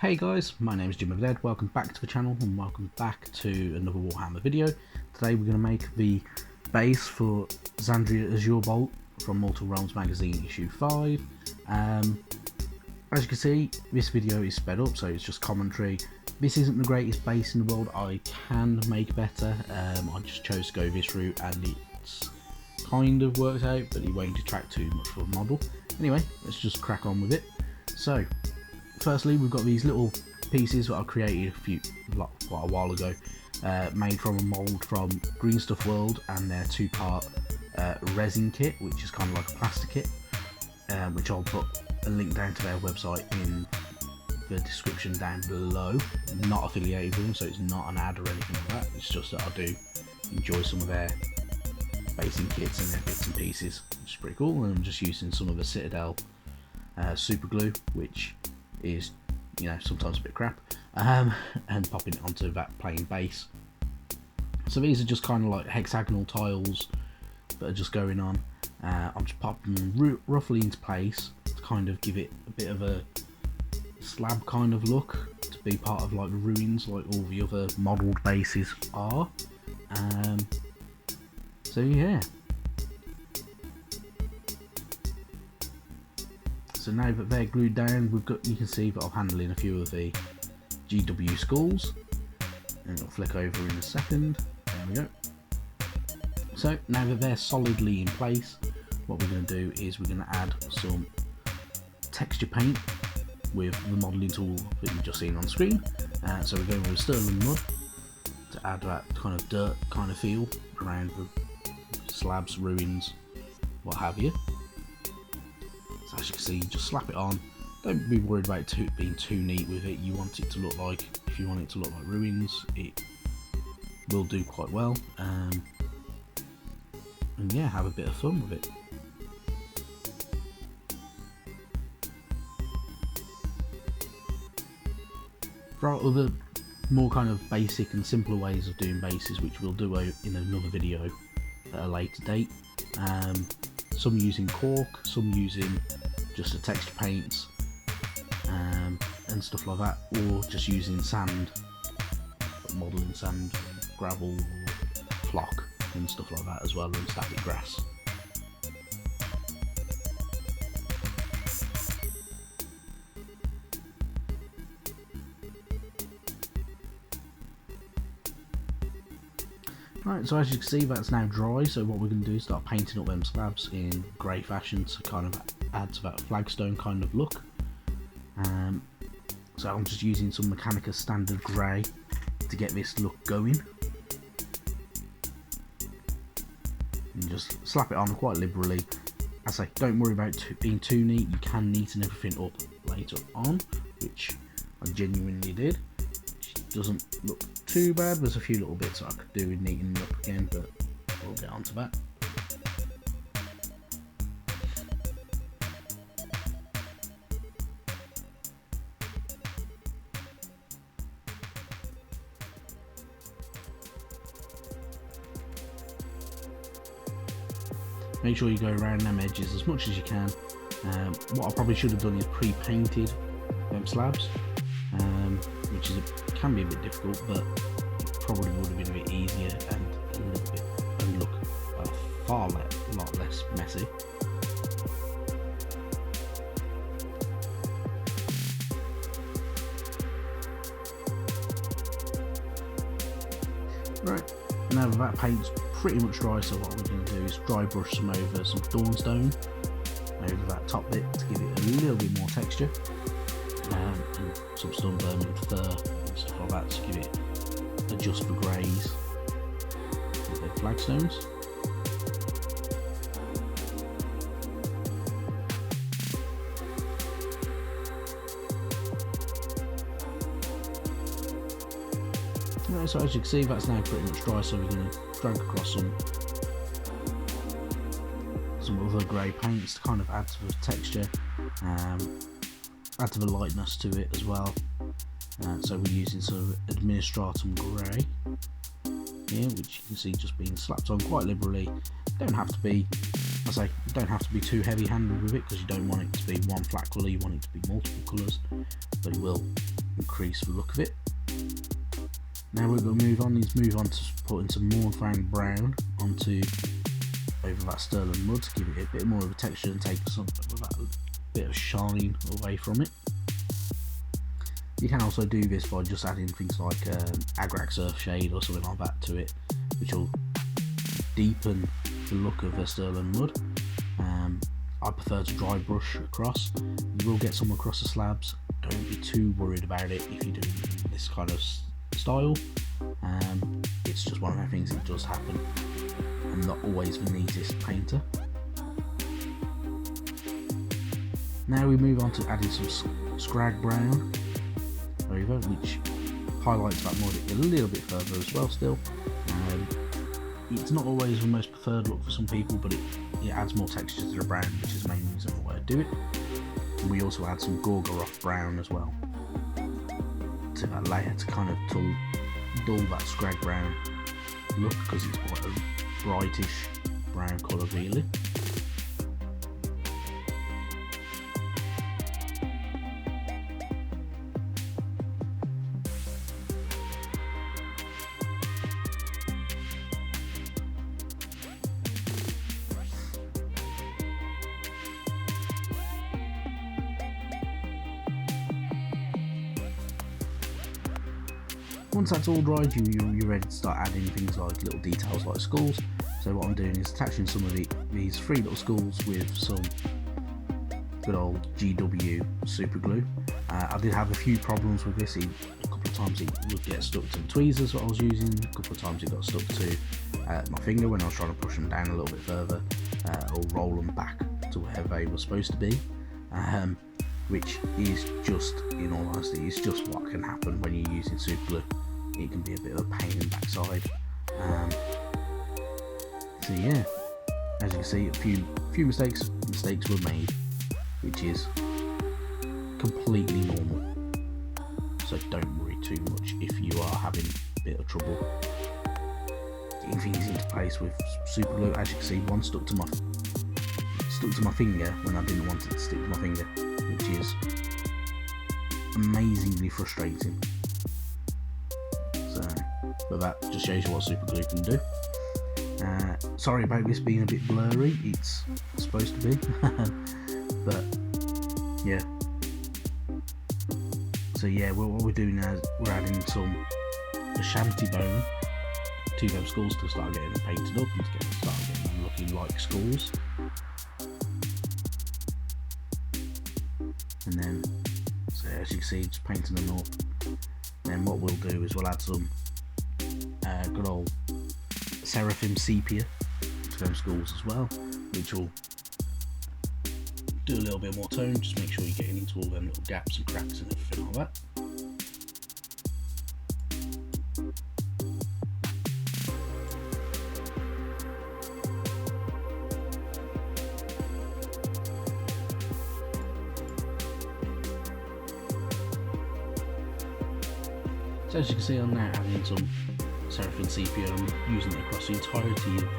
Hey guys, my name is MacLeod. Welcome back to the channel and welcome back to another Warhammer video. Today we're going to make the base for Xandria Azure Bolt from Mortal Realms magazine issue 5. As you can see, this video is sped up, so it's just commentary. This isn't the greatest base in the world. I can make better. I just chose to go this route and it's kind of worked out, but it won't detract too much from the model. Anyway, let's just crack on with it. So firstly, we've got these little pieces that I created quite a while ago, made from a mould from Green Stuff World, and their two-part resin kit, which is kind of like a plastic kit, which I'll put a link down to their website in the description down below. Not affiliated with them, so it's not an ad or anything like that. It's just that I do enjoy some of their basing kits and their bits and pieces, which is pretty cool. And I'm just using some of the Citadel super glue, which is, you know, sometimes a bit crap, and popping it onto that plain base. So these are just kind of like hexagonal tiles that are just going on. I'm just popping them roughly into place to kind of give it a bit of a slab kind of look, to be part of like the ruins like all the other modelled bases are. So yeah. So now that they're glued down, you can see that I'm handling a few of the GW skulls, and it'll flick over in a second. There we go. So now that they're solidly in place, what we're going to do is we're going to add some texture paint with the modelling tool that you've just seen on screen. So we're going with sterling mud to add that kind of dirt kind of feel around the slabs, ruins, what have you. So as you can see, you just slap it on. Don't be worried about being too neat with it. You want it to look like, if you want it to look like ruins, it will do quite well. And yeah, have a bit of fun with it. There are other more kind of basic and simpler ways of doing bases, which we'll do in another video at a later date. Some using cork, some using just the texture paints and stuff like that, or just using sand, modelling sand, gravel, or flock and stuff like that as well, and static grass. Right, so as you can see, that's now dry, so what we're going to do is start painting up them slabs in grey fashion to kind of add to that flagstone kind of look. So I'm just using some Mechanica standard grey to get this look going. And just slap it on quite liberally. As I say, don't worry about being too neat. You can neaten everything up later on, which I genuinely did. It doesn't look too bad. There's a few little bits I could do with neatening up again, but we'll get onto that. Make sure you go around them edges as much as you can. What I probably should have done is pre-painted them slabs, which can be a bit difficult, but it probably would have been a bit easier and a little bit, and look a lot less messy. Right, now that paint's pretty much dry, so what we're going to do is dry brush some over some Dawnstone over that top bit to give it a little bit more texture, and some Sunburn and fur and stuff like that to give it adjust for greys with the flagstones. Right, so as you can see, that's now pretty much dry, so we're going to drag across some other grey paints to kind of add to the texture, add to the lightness to it as well. So we're using sort of Administratum Grey here, which you can see just being slapped on quite liberally. Don't have to be, I say, you don't have to be too heavy handed with it, because you don't want it to be one flat colour, you want it to be multiple colours, but it will increase the look of it. Now we're going to move on to putting some more brown onto over that sterling mud to give it a bit more of a texture and take some of that bit of shine away from it. You can also do this by just adding things like Agrax Earth Shade or something like that to it, which will deepen the look of the sterling mud. I prefer to dry brush across. You will get some across the slabs. Don't be too worried about it if you do this kind of style. It's just one of the things that does happen. I'm not always the neatest painter. Now we move on to adding some scrag brown over, which highlights that mud a little bit further as well still. It's not always the most preferred look for some people, but it adds more texture to the brown, which is the main reason why I do it. And we also add some Gorgoroth brown as well to that layer to kind of dull that scrag brown look, because it's quite a brightish brown colour really. Once that's all dried, you're ready to start adding things like little details like skulls. So what I'm doing is attaching some of these 3 little skulls with some good old GW super glue. I did have a few problems with this. A couple of times it would get stuck to the tweezers that I was using, a couple of times it got stuck to my finger when I was trying to push them down a little bit further, or roll them back to where they were supposed to be. Which is just, in all honesty, it's just what can happen when you're using super glue. It can be a bit of a pain in the backside. So yeah, as you can see, a few mistakes were made, which is completely normal. So don't worry too much if you are having a bit of trouble getting things into place with super glue. As you can see, one stuck to my finger when I didn't want it to stick to my finger, which is amazingly frustrating. So, but that just shows you what super glue can do. Sorry about this being a bit blurry, it's supposed to be, but yeah. So yeah, what we're doing now is we're adding some Ashanti bone to those skulls to start getting them painted up and to start getting them looking like skulls. And then, so as you can see, just painting them up. Then what we'll do is we'll add some good old Seraphim sepia to them skulls as well, which will do a little bit more tone. Just make sure you're getting into all them little gaps and cracks and everything like that. So as you can see, I'm now adding some Seraphim sepia. I'm using it across the entirety of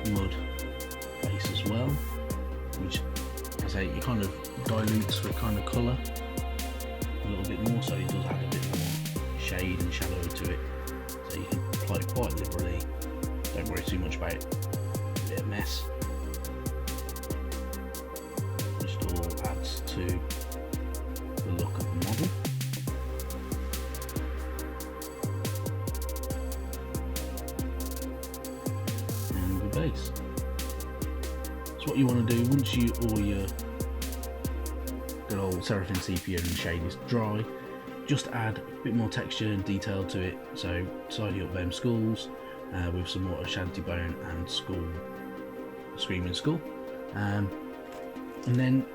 the mud base as well, which, as I say, it kind of dilutes the kind of colour a little bit more, so it does add a bit more shade and shadow to it. So you can apply it quite liberally. Don't worry too much about it. A bit of mess. Just all adds to the look of the model. Base. So what you want to do, once all your good old Seraphim sepia and shade is dry, just add a bit more texture and detail to it. So tidy up them skulls with some more Ashanti bone and screaming skull, and then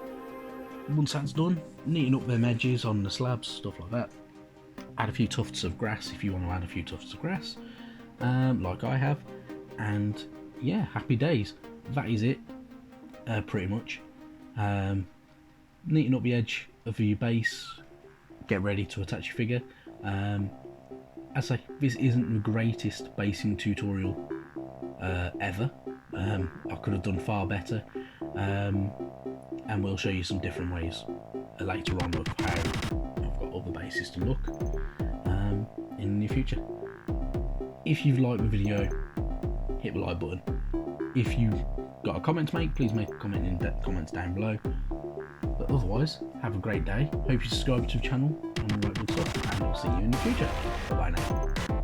once that's done, neaten up them edges on the slabs, stuff like that. Add a few tufts of grass if you want to add a few tufts of grass, like I have, and yeah, happy days. That is it, pretty much. Neaten up the edge of your base, get ready to attach your figure. As I say, this isn't the greatest basing tutorial ever. I could have done far better, and we'll show you some different ways later on of how I've got other bases to look in the near future. If you've liked the video, hit the like button. If you've got a comment to make, please make a comment in the comments down below. But otherwise, have a great day. Hope you subscribe to the channel and all that good stuff, and I'll see you in the future. Bye bye now.